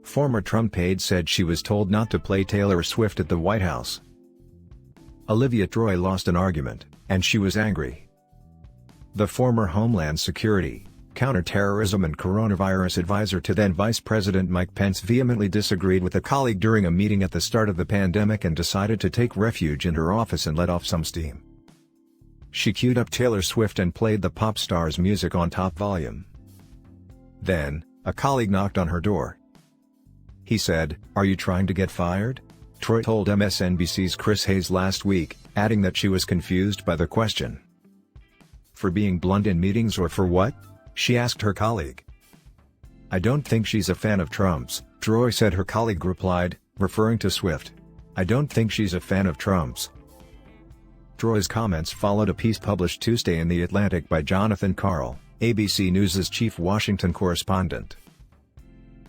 Former Trump aide said she was told not to play Taylor Swift at the White House. Olivia Troye lost an argument, and she was angry. The former Homeland Security, counterterrorism and coronavirus advisor to then Vice President Mike Pence vehemently disagreed with a colleague during a meeting at the start of the pandemic and decided to take refuge in her office and let off some steam. She queued up Taylor Swift and played the pop star's music on top volume. Then, a colleague knocked on her door. He said, "Are you trying to get fired?" Troye told MSNBC's Chris Hayes last week, adding that she was confused by the question. "For being blunt in meetings or for what?" she asked her colleague. "I don't think she's a fan of Trump's," Troye said. Her colleague replied, referring to Swift. "I don't think she's a fan of Trump's." Troye's comments followed a piece published Tuesday in The Atlantic by Jonathan Karl, ABC News' chief Washington correspondent.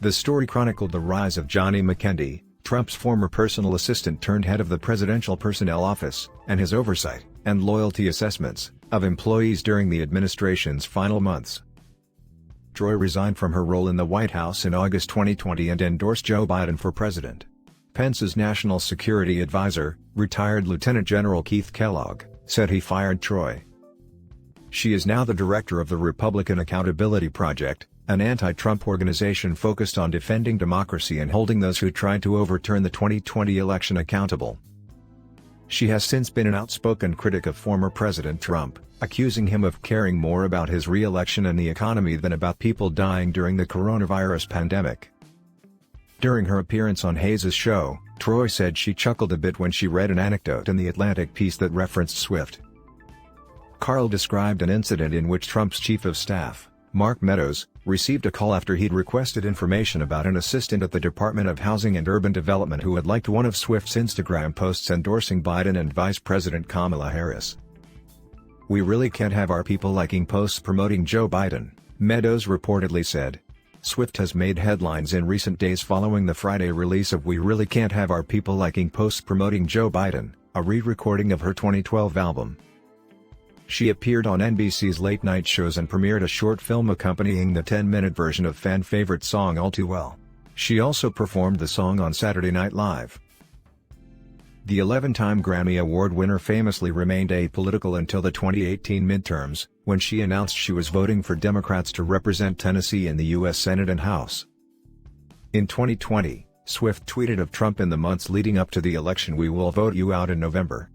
The story chronicled the rise of Johnny McKendy, Trump's former personal assistant turned head of the Presidential Personnel Office, and his oversight, and loyalty assessments, of employees during the administration's final months. Troye resigned from her role in the White House in August 2020 and endorsed Joe Biden for president. Pence's national security advisor, retired Lieutenant General Keith Kellogg, said he fired Troye. She is now the director of the Republican Accountability Project, an anti-Trump organization focused on defending democracy and holding those who tried to overturn the 2020 election accountable. She has since been an outspoken critic of former President Trump, accusing him of caring more about his re-election and the economy than about people dying during the coronavirus pandemic. During her appearance on Hayes' show, Troye said she chuckled a bit when she read an anecdote in the Atlantic piece that referenced Swift. Karl described an incident in which Trump's chief of staff, Mark Meadows, received a call after he'd requested information about an assistant at the Department of Housing and Urban Development who had liked one of Swift's Instagram posts endorsing Biden and Vice President Kamala Harris. "We really can't have our people liking posts promoting Joe Biden," Meadows reportedly said. Swift has made headlines in recent days following the Friday release of "We Really Can't Have Our People Liking Posts Promoting Joe Biden," a re-recording of her 2012 album. She appeared on NBC's late-night shows and premiered a short film accompanying the 10-minute version of fan-favorite song All Too Well. She also performed the song on Saturday Night Live. The 11-time Grammy Award winner famously remained apolitical until the 2018 midterms, when she announced she was voting for Democrats to represent Tennessee in the U.S. Senate and House. In 2020, Swift tweeted of Trump in the months leading up to the election, "We will vote you out in November."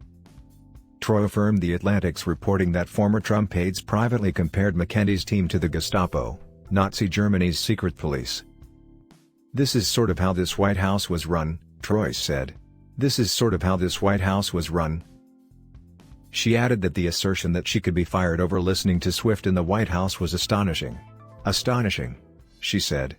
Troye affirmed The Atlantic's reporting that former Trump aides privately compared McKendy's team to the Gestapo, Nazi Germany's secret police. "This is sort of how this White House was run," Troye said. "This is sort of how this White House was run." She added that the assertion that she could be fired over listening to Swift in the White House was astonishing. "Astonishing," she said.